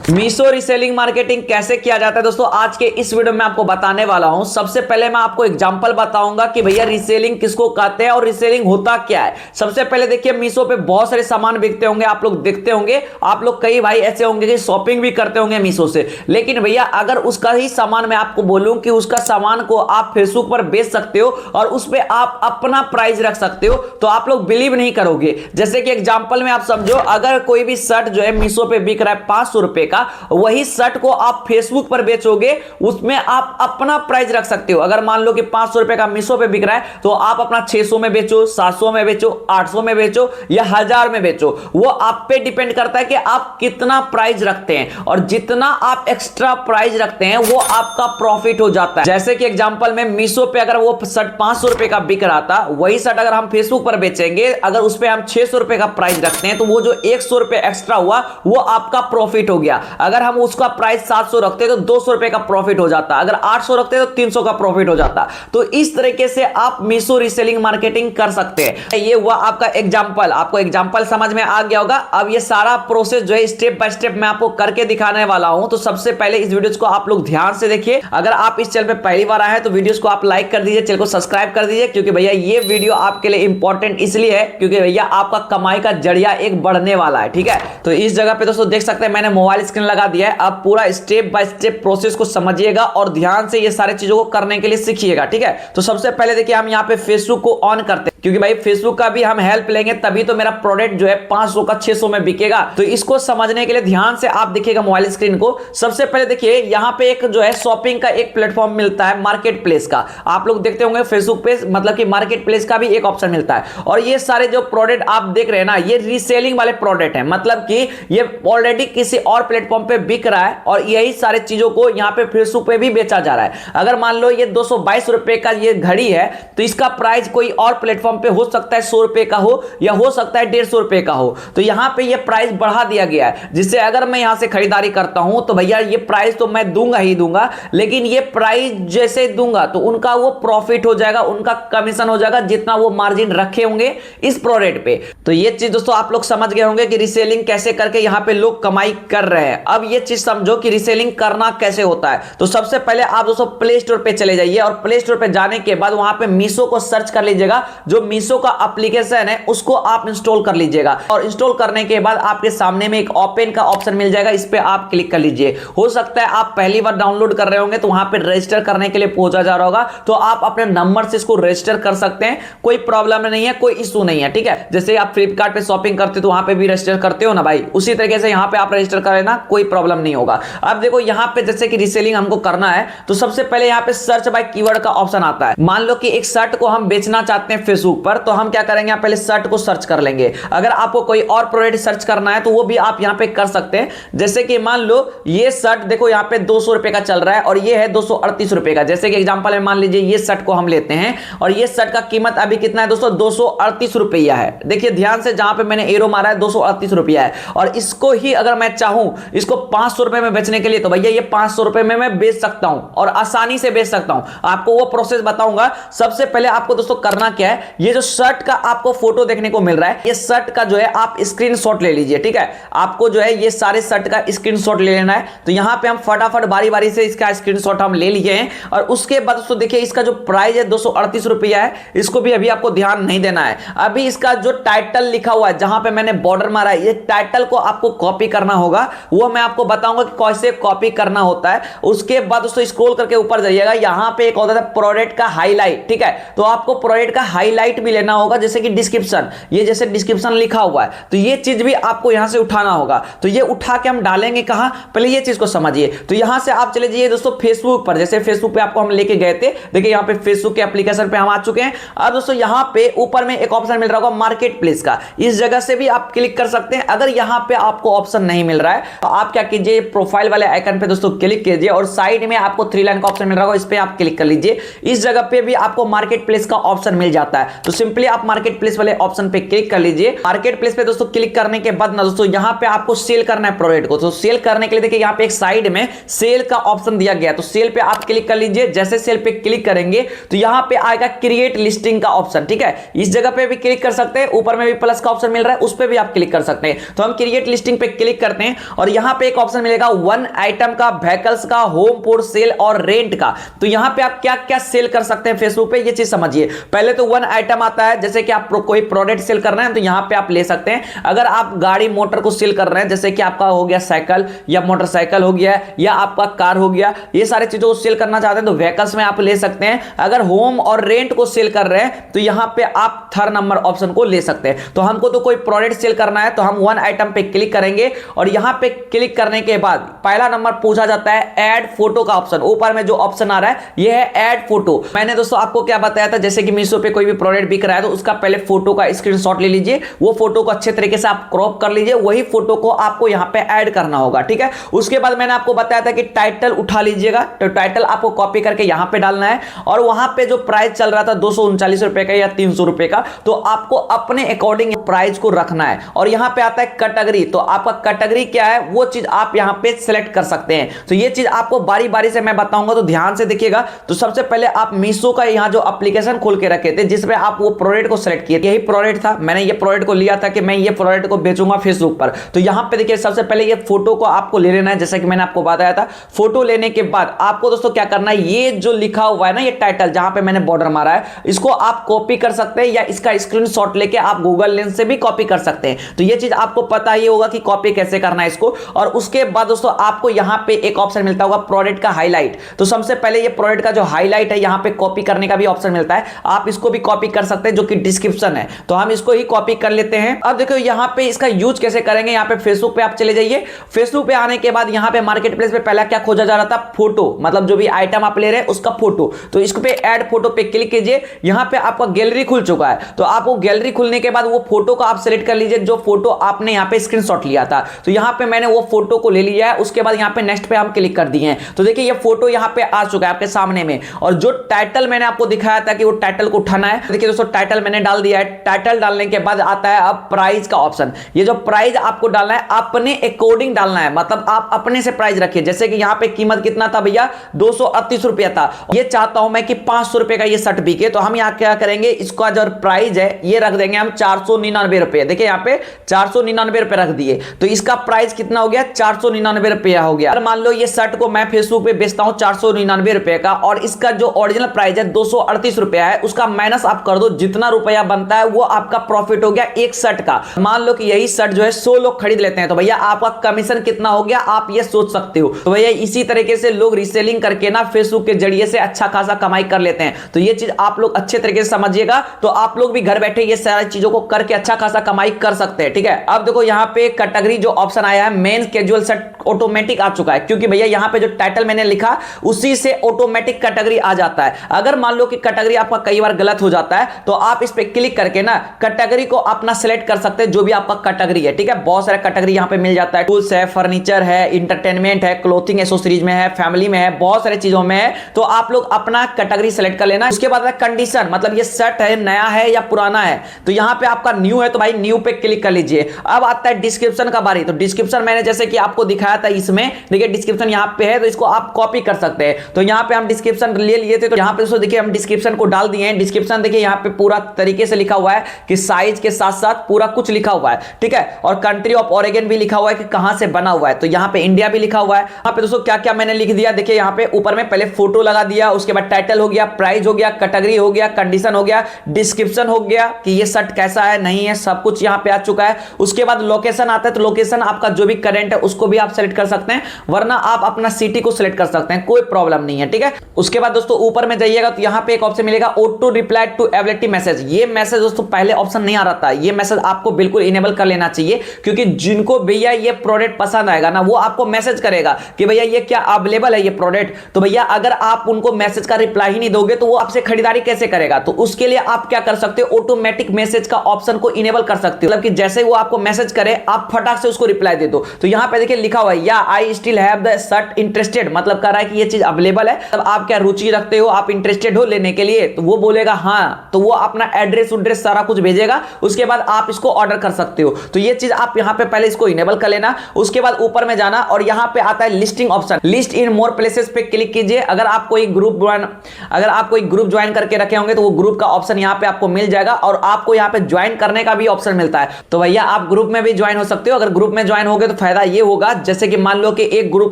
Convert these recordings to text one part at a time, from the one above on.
Meesho reselling marketing कैसे किया जाता है दोस्तों, आज के इस वीडियो में आपको बताने वाला हूं। सबसे पहले मैं आपको एग्जांपल बताऊंगा कि भैया रीसेलिंग किसको कहते हैं और रीसेलिंग होता क्या है। सबसे पहले देखिए, मीशो पे बहुत सारे सामान बिकते होंगे, आप लोग देखते होंगे, आप लोग कई भाई ऐसे होंगे कि शॉपिंग भी करते होंगे मीशो से। लेकिन भैया अगर उसका ही सामान मैं आपको बोलूं कि उसका सामान को आप फेसबुक पर बेच सकते हो और उस पर आप अपना प्राइस रख सकते हो, तो आप लोग बिलीव नहीं करोगे। जैसे कि एग्जाम्पल में आप समझो, अगर कोई भी शर्ट जो है मीशो पे बिक रहा है 500 रुपए का, वही शर्ट को आप फेसबुक पर बेचोगे, उसमें आप अपना प्राइस रख सकते हो। अगर मान लो कि 500 रुपए का मीशो पे बिक रहा है, तो आप अपना 600 में बेचो, 700 में बेचो, 800 में बेचो या 1000 में बेचो। वो आप पे डिपेंड करता है कि आप कितना प्राइस रखते हैं, और जितना आप एक्स्ट्रा प्राइस रखते हैं वो आपका प्रॉफिट हो जाता है। जैसे कि एग्जांपल में मीशो पे अगर वो शर्ट 500 रुपए का बिक रहा था, वही शर्ट अगर हम फेसबुक पर बेचेंगे, अगर उस पर हम 600 रुपए का प्राइस रखते हैं, तो वो जो 100 रुपए एक्स्ट्रा हुआ वो आपका प्रॉफिट हो गया। अगर हम उसका प्राइस 700 रखते तो 200 रुपए का प्रॉफिट हो जाता, अगर 800 रखते तो 300 का प्रॉफिट हो जाता। तो इस तरीके से आप मीशो रीसेलिंग मार्केटिंग कर सकते हैं। ये हुआ आपका एग्जांपल, आपको एग्जांपल समझ में आ गया होगा। अब ये सारा प्रोसेस जो है स्टेप बाय स्टेप मैं आपको करके दिखाने वाला हूं। तो सबसे पहले इस वीडियो को आप लोग ध्यान से देखिए। अगर आप इस चैनल पे पहली बार आए हैं तो वीडियोस को आप लाइक कर दीजिए, चैनल को सब्सक्राइब कर दीजिए, क्योंकि भैया ये वीडियो आपके लिए इंपॉर्टेंट इसलिए है क्योंकि भैया आपका कमाई का जरिया एक बढ़ने वाला है। ठीक है, तो इस जगह पे दोस्तों देख सकते हैं मैंने मोबाइल स्क्रीन लगा दिया है। अब पूरा स्टेप बाय स्टेप प्रोसेस को समझिएगा और ध्यान से ये सारी चीजों को करने के लिए सीखिएगा। ठीक है, तो सबसे पहले देखिए हम यहाँ पे फेसबुक को ऑन करते हैं, क्योंकि भाई फेसबुक का भी हम हेल्प लेंगे तभी तो मेरा प्रोडक्ट जो है 500 का 600 में बिकेगा। तो इसको समझने के लिए ध्यान से आप देखिएगा मोबाइल स्क्रीन को। सबसे पहले देखिए यहाँ पे एक जो है शॉपिंग का एक प्लेटफॉर्म मिलता है मार्केट प्लेस का। आप लोग देखते होंगे फेसबुक पे मतलब कि मार्केट प्लेस का भी एक ऑप्शन मिलता है। और ये सारे जो प्रोडक्ट आप देख रहे हैं ना, ये रीसेलिंग वाले प्रोडक्ट है, मतलब कि ये ऑलरेडी किसी और प्लेटफॉर्म पे बिक रहा है और यही सारे चीजों को यहाँ पे फेसबुक पे भी बेचा जा रहा है। अगर मान लो ये 222 रुपए का ये घड़ी है, तो इसका प्राइस कोई और प्लेटफॉर्म पे हो सकता है 100 रुपए का हो या हो सकता है 150 रुपए का हो। तो यहाँ पे ये प्राइस बढ़ा दिया गया है, जिससे अगर मैं यहाँ से खरीदारी करता हूं तो भैया ये प्राइस तो मैं दूंगा ही दूंगा, लेकिन ये प्राइस जैसे दूंगा तो उनका वो प्रॉफिट हो जाएगा, उनका कमीशन हो जाएगा, जितना वो मार्जिन रखे होंगे इस प्रोडक्ट पे। तो ये चीज दोस्तों आप लोग समझ गए होंगे कि रीसेलिंग कैसे करके यहाँ पे लोग कमाई कर रहे हैं। अब ये चीज समझो कि रीसेलिंग करना कैसे होता है। तो सबसे पहले आप दोस्तों प्ले स्टोर पे चले जाइए और प्ले स्टोर पे जाने के बाद वहां पे मीशो को सर्च कर लीजिएगा। जो मीशो का एप्लीकेशन है उसको आप इंस्टॉल कर लीजिएगा, और इंस्टॉल करने के बाद आपके सामने में एक ओपन का ऑप्शन मिल जाएगा, इस पे आप क्लिक कर लीजिए। हो सकता है आप पहली बार डाउनलोड कर रहे होंगे तो वहां पे रजिस्टर करने के लिए पूछा जा रहा होगा, तो आप अपने नंबर से इसको रजिस्टर कर सकते हैं, कोई प्रॉब्लम नहीं है, कोई इशू नहीं है। ठीक है, जैसे आप फ्लिपकार्ट पे शॉपिंग करते हो तो वहां पे भी रजिस्टर करते हो ना भाई, उसी तरीके से यहां पे आप रजिस्टर करें ना, कोई प्रॉब्लम नहीं होगा। अब देखो यहां पे जैसे कि रीसेलिंग हमको करना है, तो सबसे पहले यहां पे सर्च बाय कीवर्ड का ऑप्शन आता है। मान लो कि एक शर्ट को हम बेचना चाहते हैं फेसबुक पर, तो हम क्या करेंगे, पहले शर्ट को सर्च कर लेंगे। अगर आपको कोई और प्रोडक्ट सर्च करना है तो वो भी आप यहां पे कर सकते हैं। जैसे कि मान लो ये शर्ट देखो यहां पे 200 रुपए का चल रहा है और ये है 238 रुपए का। जैसे कि एग्जांपल में मान लीजिए ये शर्ट को हम लेते हैं और ये शर्ट का कीमत अभी कितना है दोस्तों, 238 रुपया है। देखिए ध्यान से, जहां पे मैंने एरो मारा है 238 रुपया है, और इसको ही अगर मैं चाहूं इसको 500 रुपए में बेचने के लिए, तो भैया ये 500 रुपए में मैं बेच सकता हूं और आसानी से बेच सकता हूं। आपको वो प्रोसेस बताऊंगा। सबसे पहले आपको दोस्तों करना क्या है, ये जो शर्ट का आपको फोटो देखने को मिल रहा है, ये शर्ट का जो है आप स्क्रीनशॉट ले लीजिए। ठीक है, आपको जो है ये सारे शर्ट का स्क्रीनशॉट ले लेना है। तो यहां पे हम फटाफट बारी बारी से इसका स्क्रीनशॉट हम ले लिए हैं, और उसके बाद दोस्तों देखिए इसका जो प्राइस है 238 रुपया है, इसको भी अभी आपको ध्यान नहीं देना है। अभी इसका जो टाइटल लिखा हुआ है, जहां पे मैंने बॉर्डर मारा है, ये टाइटल को आपको कॉपी करना होगा। वो मैं आपको बताऊंगा कि कैसे कॉपी करना होता है। उसके बाद दोस्तों स्क्रॉल करके ऊपर जाइएगा, यहां पे एक होता है प्रोडक्ट का हाईलाइट। ठीक है, तो आपको प्रोडक्ट का हाईलाइट भी लेना होगा, जैसे कि डिस्क्रिप्शन, ये जैसे डिस्क्रिप्शन लिखा हुआ है, तो ये चीज भी आपको यहां से उठाना होगा। तो ये उठा के हम डालेंगे कहां, पहले ये चीज को समझिए। तो यहां से आप चले जाइए दोस्तों फेसबुक पर, जैसे फेसबुक पे आपको हम लेके गए थे, देखिए यहां पे फेसबुक के एप्लीकेशन पे हम आ चुके हैं। अब दोस्तों यहां पे ऊपर में एक ऑप्शन मिल रहा होगा मार्केट प्लेस का, इस जगह से भी आप क्लिक कर सकते हैं। अगर यहां पे आपको ऑप्शन नहीं मिल रहा है तो आप क्या कीजिए, प्रोफाइल वाले आइकन पे दोस्तों क्लिक कीजिए और साइड में आपको 3 लाइन का ऑप्शन मिल रहा होगा, इस पे आप क्लिक कर लीजिए। इस जगह पे भी आपको मार्केट प्लेस का ऑप्शन मिल जाता है। तो सिंपली आप मार्केट प्लेस वाले ऑप्शन पे क्लिक कर लीजिए। मार्केट प्लेस पे दोस्तों क्लिक करने के बाद ना दोस्तों यहाँ पे आपको सेल करना है प्रोडक्ट को। तो सेल करने के लिए देखिए यहाँ पे एक साइड में सेल का ऑप्शन दिया गया, तो सेल पे आप क्लिक कर लीजिए। जैसे सेल पे क्लिक करेंगे तो यहाँ पे आएगा क्रिएट लिस्टिंग का ऑप्शन, ठीक है। इस जगह पे भी क्लिक कर सकते हैं, ऊपर में भी प्लस का ऑप्शन मिल रहा है, उस पे भी आप क्लिक कर सकते हैं। तो हम क्रिएट लिस्टिंग पे क्लिक करते हैं और यहाँ पे एक ऑप्शन मिलेगा वन आइटम का, व्हीकल्स का, होम फॉर सेल और रेंट का। तो यहाँ पे आप क्या क्या सेल कर सकते हैं फेसबुक पे, ये चीज समझिए। पहले तो वन आइटम आता है, जैसे कि आप कोई प्रोडक्ट सेल कर रहे हैं तो यहाँ पे आप ले सकते हैं। अगर आप गाड़ी मोटर को सेल कर रहे हैं, जैसे कि आपका हो गया साइकिल या मोटरसाइकिल हो गया या आपका कार हो गया, ये सारे चीजों को सेल करना चाहते हैं तो व्हीकल्स में आप ले सकते हैं। अगर होम और रेंट को सेल कर रहे हैं तो यहाँ पे आप थर्ड नंबर ऑप्शन को ले सकते हैं। तो हमको तो कोई प्रोडक्ट सेल करना है तो हम वन आइटम पे क्लिक करेंगे और यहाँ पे क्लिक करने के बाद पहला नंबर पूछा जाता है ऐड फोटो का ऑप्शन। ऊपर में जो ऑप्शन आ रहा है ये है ऐड फोटो। मैंने दोस्तों आपको क्या बताया था, जैसे कि मीशो पे कोई भी प्रोडक्ट बिक रहा है तो उसका पहले फोटो का स्क्रीनशॉट ले लीजिए, वो फोटो को अच्छे तरीके से आप क्रॉप कर लीजिए, वही फोटो को आपको यहाँ पे ऐड करना होगा, ठीक है। उसके बाद मैंने आपको बताया था कि टाइटल उठा लीजिएगा, तो टाइटल आपको कॉपी करके यहाँ पे डालना है और वहां पे जो प्राइस चल रहा था 239 रुपए का या 300 रुपए का, तो आपको अपने अकॉर्डिंग प्राइस को रखना है। और यहाँ पे आता है कैटेगरी, तो आपका कैटेगरी क्या है वो चीज आप यहाँ पे सिलेक्ट कर सकते हैं। तो ये चीज आपको बारी बारी से मैं बताऊंगा, तो ध्यान से देखिएगा। तो सबसे पहले आप मीशो का यहाँ जो एप्लीकेशन खोल के रखे थे जिसमें आप वो प्रोडक्ट को सिलेक्ट किए, यही प्रोडक्ट था, मैंने ये प्रोडक्ट को लिया था कि मैं ये प्रोडक्ट को बेचूंगा फेसबुक पर। तो यहाँ पे देखिए सबसे पहले ये फोटो को आपको ले लेना है, जैसा कि मैंने आपको बताया था। फोटो लेने के बाद आपको दोस्तों क्या करना है, ये जो लिखा हुआ है ना ये टाइटल जहां पे मैंने बॉर्डर मारा है, इसको आप कॉपी कर सकते हैं या इसका स्क्रीनशॉट लेके आप गूगल लेंस से भी कॉपी कर सकते हैं। तो ये चीज आपको पता ही होगा कि कॉपी कैसे करना है इसको। और उसके बाद दोस्तों आपको यहां पे एक ऑप्शन मिलता होगा प्रोडक्ट का हाईलाइट। तो सबसे पहले ये प्रोडक्ट का जो हाईलाइट है यहां पे कॉपी करने का भी ऑप्शन मिलता है, आप इसको भी कॉपी कर सकते हैं जो कि डिस्क्रिप्शन है। तो हम इसको ही कॉपी कर लेते हैं। अब देखो यहां पे इसका यूज कैसे करेंगे, यहां पे फेसबुक पे आप चले जाइए। फेसबुक पे आने के बाद यहां पे मार्केट प्लेस पे पहला क्या खोजा जा रहा था, फोटो, मतलब जो भी आइटम आप ले रहे हैं उसका फोटो। तो इसको पे ऐड फोटो पे क्लिक कीजिए, यहां पे आपका गैलरी खुल चुका है। तो आपको गैलरी खुलने के बाद वो फोटो को आप सिलेक्ट कर लीजिए जो फोटो आपने यहां पे स्क्रीनशॉट लिया था। तो यहां पे मैंने वो फोटो को ले लिया है। उसके बाद यहां पे नेक्स्ट पे हम क्लिक कर दिए हैं। तो देखिए ये फोटो यहां पे आ चुका है आपके सामने में। और जो टाइटल मैंने आपको दिखाया था कि वो टाइटल को उठाना है, देखिए दोस्तों टाइटल मैंने डाल दिया है। टाइटल डालने के बाद आता है अब प्राइस का ऑप्शन। ये जो प्राइस आपको डालना है अपने अकॉर्डिंग डालना है, मतलब आप अपने से प्राइस रखिए। जैसे कि यहां पे कीमत कितना था भैया, 238 रुपया था। ये चाहता हूं मैं कि 500 रुपए का ये शर्ट बिके, तो हम यहां क्या करेंगे, इसका जो प्राइस है ये रख देंगे हम 499 रुपए। देखिए यहां पे 499 रुपए रख दिए, तो इसका प्राइस कितना हो गया, 499 रुपया हो गया। मान लो ये शर्ट को मैं फेसबुक पे बेचता हूं 499 रुपए का और इसका जो ओरिजिनल प्राइस है 238 रुपया है, उसका माइनस आप कर दो, जितना रुपया बनता है वो आपका प्रॉफिट हो गया एक शर्ट का। मान लो कि यही शर्ट जो है 100 लोग खरीद लेते हैं, तो भैया आपका कमीशन कितना हो गया आप ये सोच सकते हो। तो भैया इसी तरीके से लोग रीसेलिंग करके ना फेसबुक के जरिए से अच्छा खासा कमाई कर लेते हैं। तो ये चीज आप लोग अच्छे तरीके से समझिएगा, तो आप लोग भी घर बैठे ये सारी चीजों को करके अच्छा खासा कमाई कर सकते हैं, ठीक है। अब देखो यहाँ पे कैटेगरी जो ऑप्शन आया है मेन कैजुअल शर्ट ऑटोमेटिक आ चुका है, क्योंकि भैया यहाँ पे जो टाइटल मैंने लिखा उसी से ऑटोमेटिक कैटेगरी आ जाता है। अगर मान लो कि कैटेगरी आपका कई बार गलत हो जाता है तो आप इस पे क्लिक करके ना कैटेगरी को अपना सेलेक्ट कर सकते हैं, जो भी आपका कैटेगरी है, ठीक है। बहुत सारे कैटेगरी यहाँ पे मिल जाता है, टूल्स है, फर्नीचर है, इंटरटेनमेंट है, क्लोथिंग एसेसरीज में है, फैमिली में है, बहुत सारी चीजों में है। तो आप लोग अपना कैटेगरी सेलेक्ट कर लेना। उसके बाद कंडीशन, मतलब ये शर्ट है नया है या पुराना है, तो यहाँ पे आपका न्यू है तो भाई न्यू पे क्लिक कर लीजिए। अब आता है डिस्क्रिप्शन का बारी। तो डिस्क्रिप्शन मैंने जैसे कि आपको दिखाया था इसमें, देखिए डिस्क्रिप्शन यहाँ पे है, तो इसको आप कॉपी कर सकते हैं। तो यहाँ पे हम डिस्क्रिप्शन ले लिए थे, तो यहाँ पे दोस्तों देखिए हम डिस्क्रिप्शन को डाल दिए हैं। डिस्क्रिप्शन देखिए यहाँ पे पूरा तरीके से लिखा हुआ है कि साइज के साथ साथ पूरा कुछ लिखा हुआ है, ठीक है। और कंट्री ऑफ ओरिजिन भी लिखा हुआ है कि कहां से बना हुआ है, तो यहाँ पे इंडिया भी लिखा हुआ है। यहाँ पे दोस्तों क्या क्या मैंने लिख दिया, देखिए यहाँ पे ऊपर में पहले फोटो लगा दिया, उसके बाद टाइटल हो गया, प्राइस हो गया, कैटेगरी हो गया, कंडीशन हो गया, डिस्क्रिप्शन हो गया कि ये शर्ट कैसा है नहीं है, सब कुछ यहाँ पे आ चुका है। उसके बाद लोकेशन आता है, तो लोकेशन आपका जो भी करंट है उसको भी आप सेलेक्ट कर सकते हैं, वरना आप अपना सिटी को सिलेक्ट कर सकते हैं, कोई प्रॉब्लम नहीं है, ठीक है। उसके बाद दोस्तों ऊपर में जाइएगा तो यहाँ पे एक ऑप्शन मिलेगा auto reply to everybody message. ये मैसेज दोस्तों पहले ऑप्शन नहीं आ रहा था, ये मैसेज आपको बिल्कुल इनेबल कर लेना चाहिए, क्योंकि जिनको भैया ये प्रोडक्ट पसंद आएगा ना वो आपको मैसेज करेगा कि भैया ये क्या अवेलेबल है ये प्रोडक्ट। तो भैया अगर आप उनको मैसेज का रिप्लाई ही नहीं दोगे तो वो आपसे खरीदारी कैसे करेगा। तो उसके लिए आप क्या कर सकते हो, ऑटोमेटिक मैसेज का ऑप्शन को इनेबल कर सकते हो, मतलब कि जैसे वो आपको मैसेज करे आप फटाक से उसको रिप्लाई दे दो। तो यहाँ पे देखिए लिखा हुआ है या I still have the shirt interested, मतलब कह रहा है कि ये चीज अवेलेबल है, तब आप क्या रुचि रखते हो, आप इंटरेस्टेड हो लेने के लिए, तो वो बोलेगा हाँ तो वो अपना एड्रेस उड्रेस सारा कुछ भेजेगा, उसके बाद आप इसको ऑर्डर कर सकते हो। तो ये चीज आप यहां पे पहले इसको इनेबल कर लेना। उसके बाद ऊपर में जाना और यहां पे आता है लिस्टिंग ऑप्शन, लिस्ट इन मोर प्लेसेस पे क्लिक कीजिए। अगर आप कोई ग्रुप ज्वाइन करके रखे होंगे तो वो ग्रुप का ऑप्शन यहां पे आपको मिल जाएगा और आपको यहां पे ज्वाइन करने का भी ऑप्शन मिलता है। तो भैया आप ग्रुप में भी ज्वाइन हो सकते हो। अगर ग्रुप में ज्वाइन होगे तो फायदा ये होगा, जैसे कि मान लो कि एक ग्रुप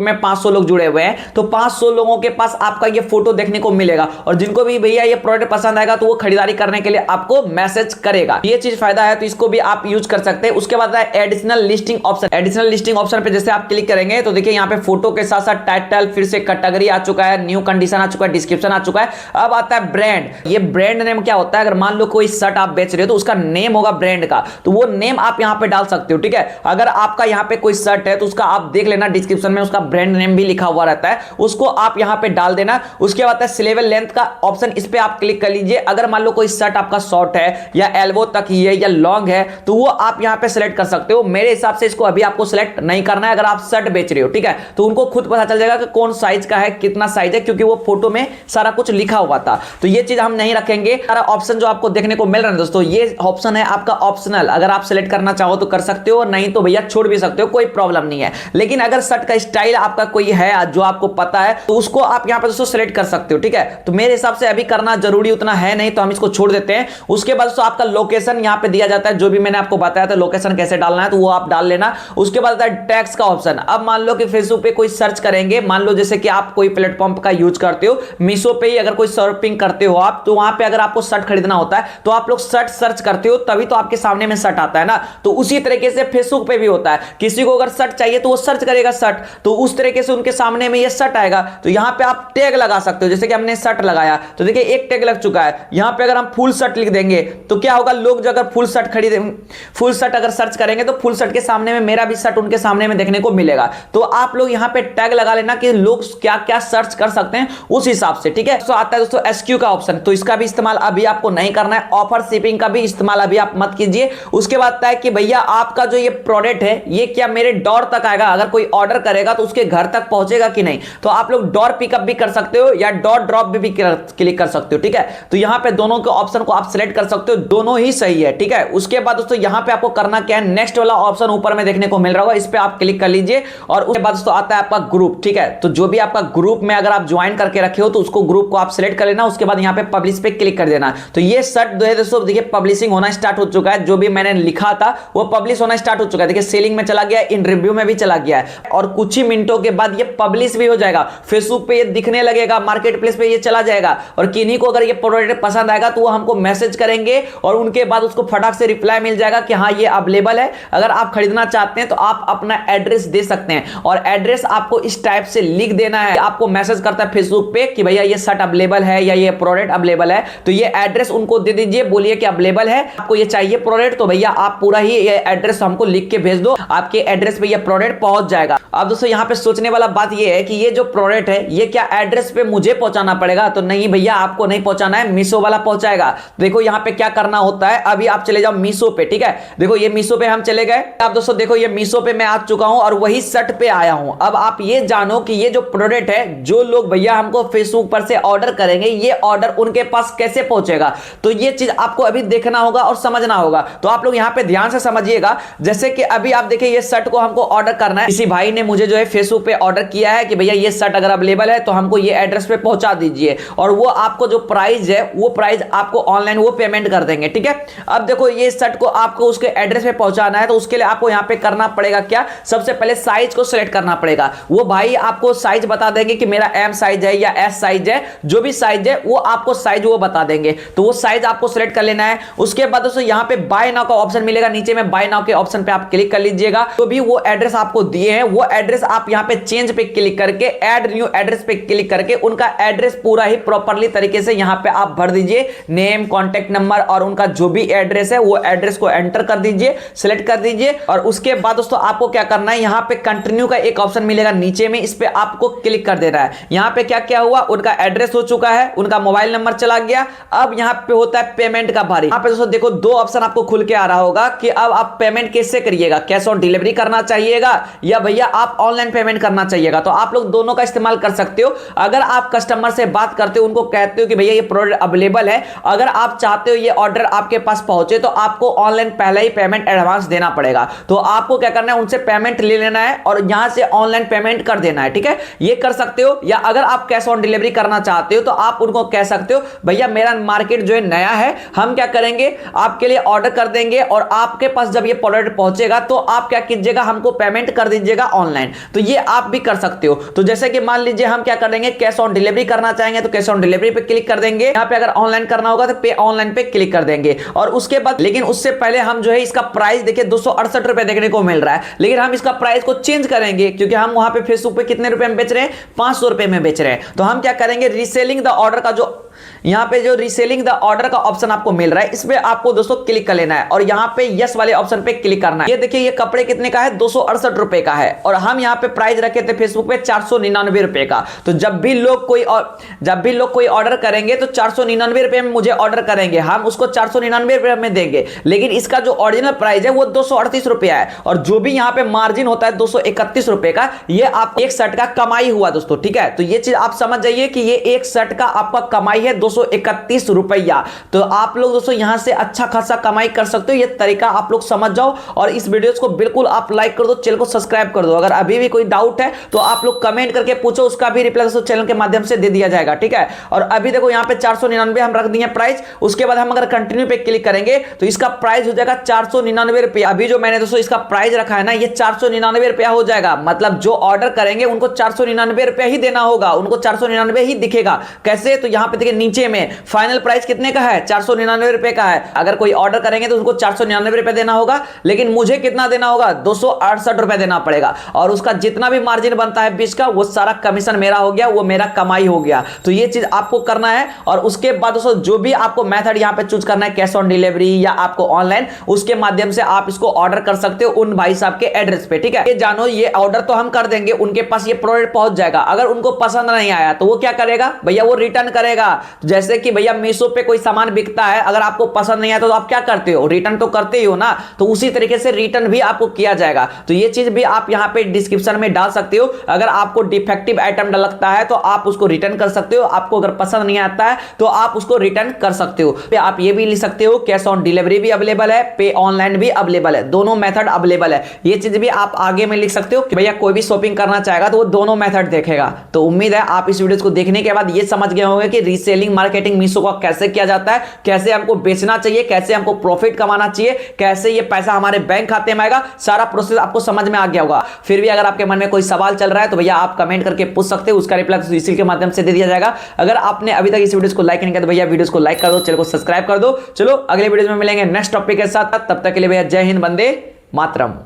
में 500 लोग जुड़े हुए हैं, तो 500 लोगों के पास आपका ये फोटो देखने को मिलेगा और जिनको भी भैया ये प्रोडक्ट पसंद आएगा तो वो खरीदारी करने के लिए आपको मैसेज करेगा। ये चीज फायदा है, तो इसको भी आप यूज कर सकते हैं। उसके बाद है additional listing option. Additional listing option पे जैसे आप क्लिक करेंगे तो देखिए यहाँ पे फोटो के साथ साथ टाइटल, फिर से कैटेगरी आ चुका है, न्यू कंडीशन आ चुका है, डिस्क्रिप्शन आ चुका है। अब आता है ब्रांड। ये ब्रांड नेम क्या होता है, अगर मान लो कोई शर्ट आप बेच रहे हो तो उसका नेम होगा ब्रांड का, तो वो नेम आप यहाँ पे डाल सकते हो। ठीक है, अगर आपका यहाँ पे कोई शर्ट है तो उसका आप देख लेना डिस्क्रिप्शन में उसका ब्रांड नेम भी लिखा हुआ रहता है, उसको आप यहाँ पे डाल देना। उसके बाद है सिलेबल लेंथ का ऑप्शन, इस पे आप क्लिक कर लीजिए। अगर मान लो कोई शर्ट आपका शॉर्ट है या एल्बो तक ही है या लॉन्ग है तो वो आप यहाँ पे सिलेक्ट कर सकते हो। मेरे हिसाब से इसको अभी आपको सिलेक्ट नहीं करना है अगर आप शर्ट बेच रहे हो। ठीक है, तो उनको खुद पता चल जाएगा कि कौन साइज का है, कितना साइज है, क्योंकि वो फोटो में सारा कुछ लिखा हुआ था। तो ये चीज हम नहीं रखेंगे। सारा ऑप्शन जो आपको देखने को मिल रहा है दोस्तों, ये ऑप्शन है आपका ऑप्शनल। अगर आप सिलेक्ट करना चाहो तो कर सकते हो, नहीं तो भैया छोड़ भी सकते हो, कोई प्रॉब्लम नहीं है। लेकिन अगर शर्ट का स्टाइल आपका कोई है जो आपको पता है तो उसको आप यहां पर दोस्तों सिलेक्ट कर सकते हो। ठीक है, तो मेरे हिसाब से अभी करना जरूरी उतना है नहीं, तो हम इसको छोड़ देते हैं। उसके बाद दोस्तों आपका लोकेशन यहां पे दिया जाता है, जो भी मैंने आपको बताया था लोकेशन कैसे डालना है तो वो आप डाल लेना। उसके बाद टैक्स का ऑप्शन। अब मान लो कि फेसबुक पे कोई सर्च करेंगे, मान लो जैसे कि आप कोई प्लेटफॉर्म का यूज करते हो, मीशो पे ही अगर कोई शॉपिंग करते हो आप, तो वहां पे अगर आपको शर्ट खरीदना होता है तो आप लोग शर्ट सर्च करते हो, तभी तो आपके सामने में शर्ट आता है ना। तो उसी तरीके से फेसबुक पे भी होता है, किसी को अगर शर्ट चाहिए तो वो सर्च करेगा शर्ट, तो उस तरीके से उनके सामने में ये शर्ट आएगा। तो यहां पे आप टैग लगा सकते हो, जैसे कि हमने शर्ट लगाया तो देखिए एक टैग लग चुका है। यहां पे अगर हम फुल शर्ट लिख देंगे तो क्या होगा, लोग जो अगर फुल शर्ट खरीदे, फुल शर्ट अगर सर्च करेंगे तो फुल शर्ट के सामने में मेरा भी शर्ट उनके सामने में देखने को मिलेगा। तो आप लोग यहां पे टैग लगा लेना कि लोग क्या क्या सर्च कर सकते हैं उस हिसाब से। ठीक है, तो आता है दोस्तों एसक्यू का ऑप्शन, तो इसका भी इस्तेमाल अभी आपको नहीं करना है। ऑफर शिपिंग का भी इस्तेमाल अभी आप मत कीजिए। उसके बाद आता है कि भैया आपका जो ये प्रोडक्ट है ये क्या मेरे डोर तक आएगा, अगर कोई ऑर्डर करेगा तो उसके घर तक पहुंचेगा कि नहीं। तो आप लोग डोर पिकअप भी कर सकते हो या डोर ड्रॉप भी क्लिक कर सकते हो। ठीक है, तो यहां पे दोनों के ऑप्शन को आप सिलेक्ट कर सकते हो, दोनों ही सही है। ठीक है, उसके बाद दोस्तों यहां पे आपको करना क्या है, नेक्स्ट वाला ऑप्शन ऊपर में देखने को मिल रहा होगा, इस पे आप क्लिक कर लीजिए। और उसके बाद दोस्तों आता है आपका ग्रुप। ठीक है, तो जो भी आपका ग्रुप में अगर आप ज्वाइन करके रखे हो तो उसको ग्रुप को आप सिलेक्ट कर लेना। उसके बाद यहां पे पब्लिश पे क्लिक कर देना। तो ये शर्ट दोस्तों देखिए पब्लिशिंग होना स्टार्ट हो चुका है, जो भी मैंने लिखा था वो पब्लिश होना स्टार्ट हो चुका है। देखिए सेलिंग में चला गया, इन रिव्यू में भी चला गया है और कुछ ही मिनटों के बाद ये पब्लिश भी हो जाएगा। फेसबुक पे ये दिखने लगेगा, मार्केट प्लेस पे ये चला जाएगा और किन्हीं को अगर ये प्रोडक्ट पसंद आएगा तो वो हमको मैसेज करेंगे और उनके बाद उसको फटाक से रिप्लाई मिल जाएगा कि हाँ ये अवेलेबल है। अगर आप खरीदना चाहते हैं तो आप अपना एड्रेस दे सकते हैं और एड्रेस आपको इस टाइप से लिख देना है। आपको मैसेज करता है फेसबुक पे कि भैया ये शर्ट अवेलेबल है या ये प्रोडक्ट अवेलेबल है, तो ये एड्रेस उनको दे दीजिए, बोलिए कि अवेलेबल है, आपको ये चाहिए प्रोडक्ट, तो भैया आप पूरा ही ये एड्रेस हमको लिख के भेज दो, आपके एड्रेस पे ये प्रोडक्ट पहुंच जाएगा। अब दोस्तों यहाँ पे सोचने वाला बात ये है कि ये जो प्रोडक्ट है ये क्या एड्रेस पे मुझे पहुंचाना पड़ेगा, तो नहीं भैया आपको नहीं पहुंचाना है, मीशो वाला पहुंचाएगा। देखो यहाँ पे क्या करना होता है, अभी आप चले जाओ मीशो पे। ठीक है, देखो ये मीशो पे हम चले गए। आप दोस्तों देखो ये मीशो पे मैं आ चुका हूं और वही शर्ट पे आया हूं। अब आप ये जानो कि ये जो प्रोडक्ट है, जो लोग भैया हमको फेसबुक पर से ऑर्डर करेंगे, ये ऑर्डर उनके पास कैसे पहुंचेगा, तो ये चीज आपको अभी देखना होगा और समझना होगा। तो आप लोग यहाँ पे ध्यान से समझिएगा। जैसे कि अभी आप देखिए ये शर्ट को हमको ऑर्डर करना है, किसी भाई ने मुझे जो है फेसबुक पे ऑर्डर किया है कि भैया ये शर्ट अगर अवेलेबल है तो हमको ये एड्रेस पे पहुंचा दीजिए और वो आपको जो प्राइस है वो प्राइस आपको ऑनलाइन वो पेमेंट कर देंगे। ठीक है, अब देखो ये शर्ट को आपको उसके एड्रेस पे पहुंचाना है तो उसके लिए आपको यहाँ पे करना पड़ेगा क्या, सबसे पहले साइज को सिलेक्ट करना पड़ेगा। वो भाई आपको साइज बता देंगे कि मेरा एम साइज है या एस साइज है, जो भी साइज है वो आपको साइज वो बता देंगे, तो वो साइज आपको सिलेक्ट कर लेना है। उसके बाद दोस्तों यहाँ पे बाय नाउ का ऑप्शन मिलेगा, नीचे में बाय नाउ के ऑप्शन पे आप क्लिक कर लीजिएगा। तो भी वो एड्रेस आपको दिए हैं वो एड्रेस आप यहाँ पे चेंज पे क्लिक करके ऐड न्यू एड्रेस पे क्लिक करके उनका एड्रेस पूरा ही प्रॉपर्ली तरीके से यहाँ पे आप भर दीजिए, नेम, कॉन्टेक्ट नंबर और उनका जो भी एड्रेस है वो एड्रेस को एंटर कर दीजिए, सिलेक्ट कर दीजिए। और उसके बाद दोस्तों आपको क्या करना है, यहाँ पे कंटिन्यू का एक ऑप्शन मिलेगा नीचे में, इस पे आपको क्लिक कर देना है। यहाँ पे क्या क्या हुआ, उनका एड्रेस हो चुका है, उनका मोबाइल नंबर चला गया। अब यहाँ पे होता है पेमेंट का बारी। यहाँ पे दोस्तों देखो दो ऑप्शन आपको खुल के आ रहा होगा कि अब आप पेमेंट कैसे करिएगा, कैश ऑन डिलीवरी करना चाहिएगा या भैया आप ऑनलाइन पेमेंट करना चाहिएगा। तो आप लोग दोनों का इस्तेमाल कर सकते हो। अगर आप कस्टमर से बात करते हो, उनको कहते हो कि भैया ये प्रोडक्ट अवेलेबल है है, अगर आप चाहते हो ये ऑर्डर आपके पास पहुंचे तो आपको ऑनलाइन पहले ही पेमेंट एडवांस देना पड़ेगा। तो आपको क्या करना है, उनसे पेमेंट ले लेना है और यहां से ऑनलाइन पेमेंट कर देना है। ठीक है, ये कर सकते हो। या अगर आप कैश ऑन डिलीवरी करना चाहते हो तो आप उनको कह सकते हो भैया मेरा मार्केट जो है नया है, हम क्या करेंगे आपके लिए ऑर्डर कर देंगे और आपके पास जब ये प्रोडक्ट पहुंचेगा तो आप क्या कीजिएगा, हमको पेमेंट कर दीजिएगा ऑनलाइन। तो ये आप भी कर सकते हो। तो जैसे कि मान लीजिए हम क्या करेंगे, कैश ऑन डिलीवरी करना चाहेंगे तो कैश ऑन डिलीवरी पे क्लिक कर देंगे। यहां पे अगर ऑनलाइन करना होगा तो पे ऑनलाइन पे क्लिक कर देंगे। और उसके बाद लेकिन उससे पहले हम जो है इसका प्राइस देखिए 268 रुपए देखने को मिल रहा है, लेकिन हम इसका प्राइस को चेंज करेंगे क्योंकि हम वहां पे फेसबुक पे कितने रुपए में बेच रहे हैं, 500 रुपए में बेच रहे हैं। तो हम क्या करेंगे, रीसेलिंग द ऑर्डर का जो यहां पे जो रीसेलिंग द ऑर्डर का ऑप्शन आपको मिल रहा है, इस पे आपको दोस्तों क्लिक कर लेना है और यहां पे यस वाले ऑप्शन पे क्लिक करना है। ये देखिए ये कपड़े कितने का है, 268 रुपए का है और हम यहां पे प्राइस रखे थे फेसबुक पे 499 रुपए का। तो जब भी लोग कोई ऑर्डर करेंगे तो 499 रुपए में मुझे ऑर्डर करेंगे, हम उसको 499 रुपए में देंगे। लेकिन इसका जो ओरिजिनल प्राइस है वो 238 रुपया है और जो भी यहां पे मार्जिन होता है 231 रुपए का, ये आप एक शर्ट का कमाई हुआ दोस्तों। ठीक है, तो ये चीज आप समझ जाइए कि ये एक शर्ट का आपका कमाई है 231 रुपया। तो आप लोग दोस्तों यहां से अच्छा खासा कमाई कर सकते हो। ये तरीका आप लोग समझ जाओ और इस वीडियो को बिल्कुल आप लाइक कर दो, चैनल को सब्सक्राइब कर दो। अगर अभी भी कोई डाउट है तो आप लोग कमेंट करके पूछो, उसका भी रिप्लाई दोस्तों चैनल के माध्यम से दे दिया जाएगा। ठीक है, और अभी देखो यहां पे 499 हम रख दिए प्राइस। उसके बाद हम अगर कंटिन्यू पे क्लिक करेंगे तो इसका प्राइस हो जाएगा 499 रुपया। अभी जो मैंने दोस्तों इसका प्राइस रखा है ना, ये 499 रुपया हो जाएगा। मतलब जो ऑर्डर करेंगे उनको 499 रुपया ही देना होगा, उनको 499 ही दिखेगा। कैसे, तो यहां पे देखिए नीचे में फाइनल प्राइस कितने का है, 499 रुपए का है। अगर कोई ऑर्डर करेंगे तो उनको 499 रुपए देना होगा, लेकिन मुझे कितना देना होगा, 268 रुपए देना पड़ेगा। और उसका जितना भी मार्जिन बनता है बीच का, वो सारा कमीशन मेरा हो गया, वो मेरा कमाई हो गया। तो ये चीज आपको करना है। और उसके बाद दोस्तों जो भी आपको मेथड यहां पे चूज करना है, कैश ऑन डिलीवरी या आपको ऑनलाइन, उसके माध्यम से आप इसको ऑर्डर कर सकते हो उन भाई साहब के एड्रेस पे। ठीक है, ये जानो ये ऑर्डर तो हम कर देंगे, उनके पास ये प्रोडक्ट पहुंच जाएगा। अगर उनको पसंद नहीं आया तो वो क्या करेगा भैया, वो रिटर्न करेगा। जैसे कि भैया मीशो पे कोई सामान बिकता है, अगर आपको पसंद नहीं आया तो आप क्या करते हो, रिटर्न तो करते ही हो ना। तो उसी तरीके से रिटर्न भी आपको किया जाएगा। तो ये चीज भी आप यहां पे डिस्क्रिप्शन में डाल सकते हो। अगर आपको डिफेक्टिव आइटम लगता है तो आप उसको रिटर्न कर सकते हो। आपको अगर पसंद नहीं आता है तो आप उसको रिटर्न कर सकते हो। आप ये भी लिख सकते हो कैश ऑन डिलीवरी भी अवेलेबल है, पे ऑनलाइन भी अवेलेबल है, दोनों मेथड अवेलेबल है। ये चीज भी आप आगे में लिख सकते हो कि भैया कोई भी शॉपिंग करना चाहेगा तो वो दोनों मेथड देखेगा। तो उम्मीद है आप इस वीडियो को देखने के बाद ये समझ गए होंगे कि रीसेलिंग मार्केटिंग मीशो का कैसे किया जाता है, कैसे हमको बेचना चाहिए, कैसे हमको प्रॉफिट कमाना चाहिए, कैसे ये पैसा हमारे बैंक खाते में आएगा। सारा प्रोसेस आपको समझ में आ गया होगा। फिर भी अगर आपके मन में कोई सवाल चल रहा है तो भैया आप कमेंट करके पूछ सकते हो, उसका रिप्लाई इसी के माध्यम से दे दिया जाएगा। अगर आपने अभी तक इस वीडियो को लाइक नहीं किया तो भैया वीडियो को लाइक कर दो, चैनल को सब्सक्राइब कर दो। चलो अगले वीडियो में मिलेंगे नेक्स्ट टॉपिक के साथ, तब तक के लिए भैया जय हिंद, वंदे मातरम।